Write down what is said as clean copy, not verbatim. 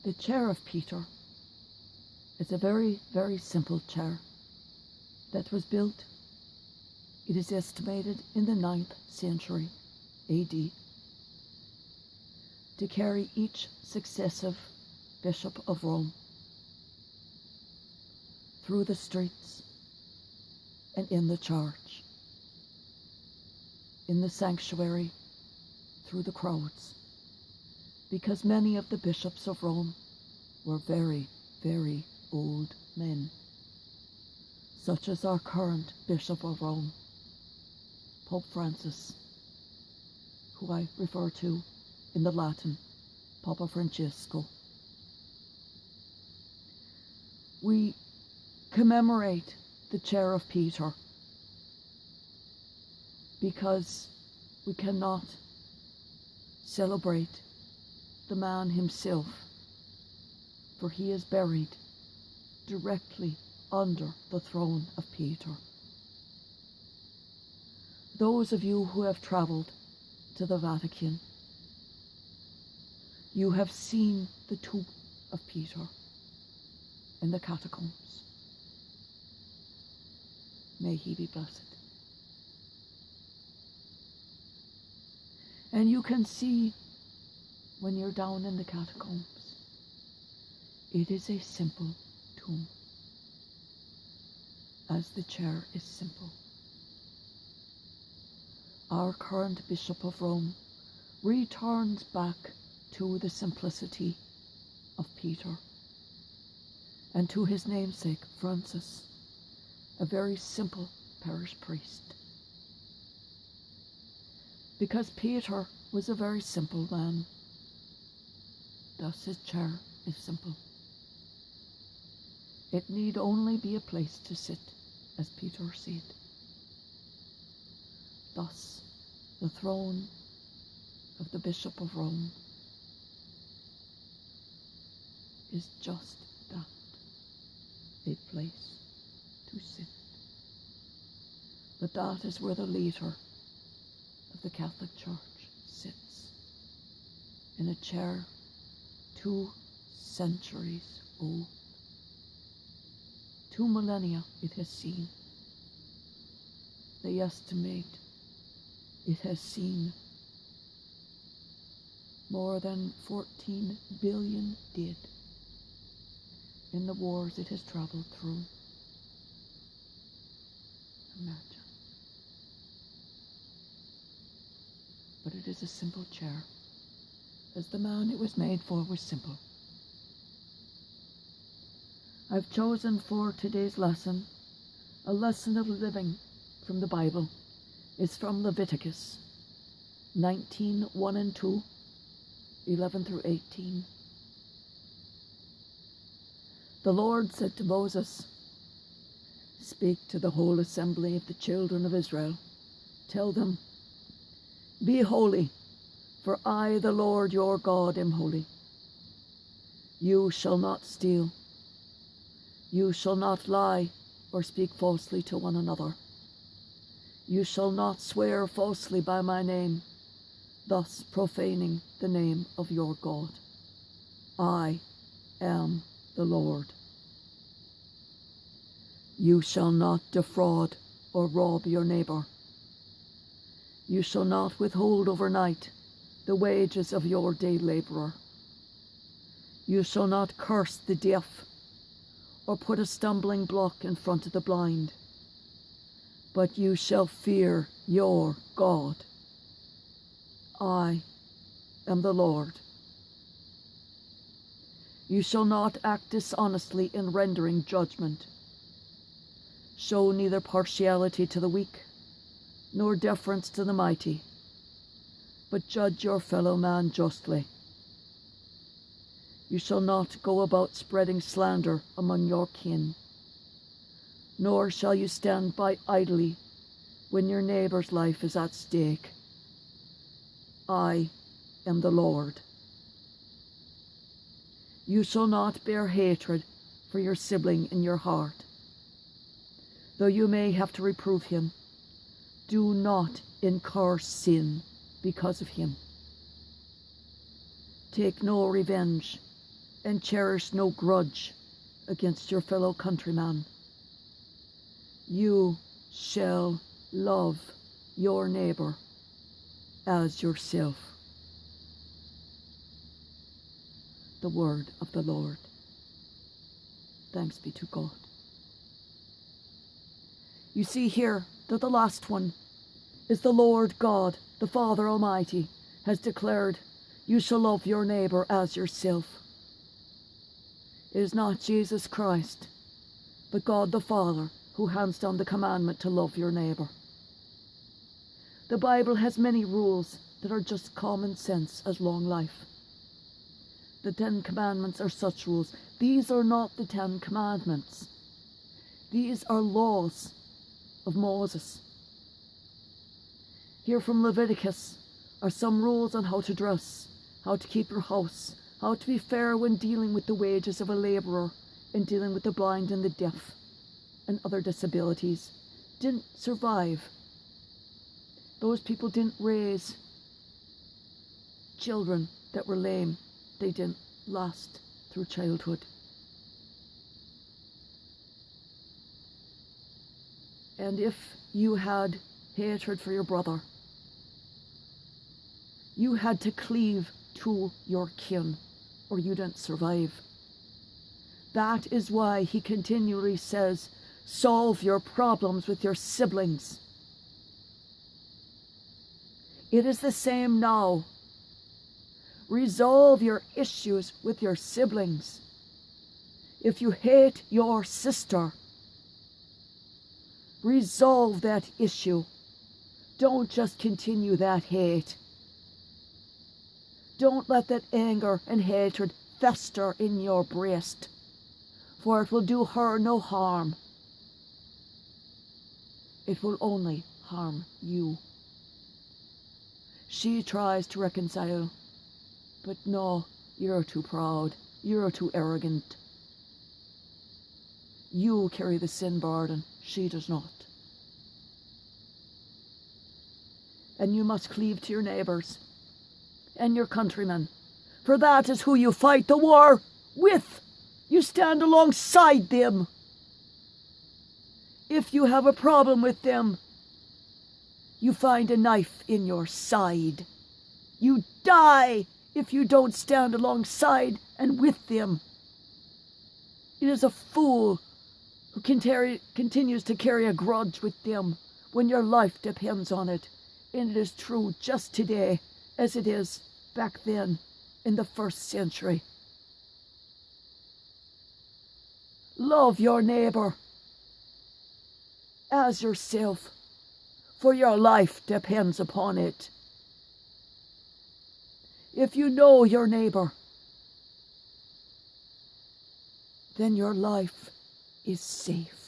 The chair of Peter is a very, very simple chair that was built, it is estimated, in the 9th century AD to carry each successive bishop of Rome through the streets and in the church, in the sanctuary, through the crowds, because many of the bishops of Rome were very, very old men, such as our current Bishop of Rome, Pope Francis, who I refer to in the Latin, Papa Francesco. We commemorate the chair of Peter because we cannot celebrate the man himself, for he is buried directly under the throne of Peter. Those of you who have traveled to the Vatican, you have seen the tomb of Peter in the catacombs. May he be blessed. And you can see when you're down in the catacombs, it is a simple tomb, as the chair is simple. Our current Bishop of Rome returns back to the simplicity of Peter and to his namesake, Francis, a very simple parish priest. Because Peter was a very simple man, thus his chair is simple. It need only be a place to sit, as Peter said. Thus, the throne of the Bishop of Rome is just that, a place to sit. But that is where the leader of the Catholic Church sits, in a chair 2 centuries old. 2 millennia it has seen. They estimate it has seen more than 14 billion dead in the wars it has traveled through. Imagine. But it is a simple chair, as the man it was made for was simple. I've chosen for today's lesson a lesson of living from the Bible. It's from Leviticus 19, 1 and 2, 11 through 18. The Lord said to Moses, "Speak to the whole assembly of the children of Israel. Tell them, be holy, for I, the Lord your God, am holy. You shall not steal. You shall not lie or speak falsely to one another. You shall not swear falsely by my name, thus profaning the name of your God. I am the Lord. You shall not defraud or rob your neighbor. You shall not withhold overnight the wages of your day laborer. You shall not curse the deaf or put a stumbling block in front of the blind, but you shall fear your God. I am the Lord. You shall not act dishonestly in rendering judgment. Show neither partiality to the weak, nor deference to the mighty, but judge your fellow man justly. You shall not go about spreading slander among your kin, nor shall you stand by idly when your neighbor's life is at stake. I am the Lord. You shall not bear hatred for your sibling in your heart. Though you may have to reprove him, do not incur sin because of him. Take no revenge, and cherish no grudge against your fellow countryman. You shall love your neighbour as yourself. The word of the Lord. Thanks be to God. You see here that the last one is the Lord God, the Father Almighty, has declared, you shall love your neighbour as yourself. It is not Jesus Christ, but God the Father who hands down the commandment to love your neighbour. The Bible has many rules that are just common sense as long life. The 10 Commandments are such rules. These are not the 10 Commandments. These are laws of Moses. Here from Leviticus are some rules on how to dress, how to keep your house, how to be fair when dealing with the wages of a labourer and dealing with the blind and the deaf and other disabilities. Didn't survive. Those people didn't raise children that were lame. They didn't last through childhood. And if you had hatred for your brother, you had to cleave to your kin, or you didn't survive. That is why he continually says, solve your problems with your siblings. It is the same now. Resolve your issues with your siblings. If you hate your sister, resolve that issue. Don't just continue that hate. Don't let that anger and hatred fester in your breast, for it will do her no harm. It will only harm you. She tries to reconcile, but no, you're too proud, you're too arrogant. You carry the sin burden, she does not. And you must cleave to your neighbours and your countrymen, for that is who you fight the war with. You stand alongside them. If you have a problem with them, you find a knife in your side. You die if you don't stand alongside and with them. It is a fool who continues to carry a grudge with them when your life depends on it. And it is true just today as it is back then in the 1st century. Love your neighbour as yourself, for your life depends upon it. If you know your neighbour, then your life is safe.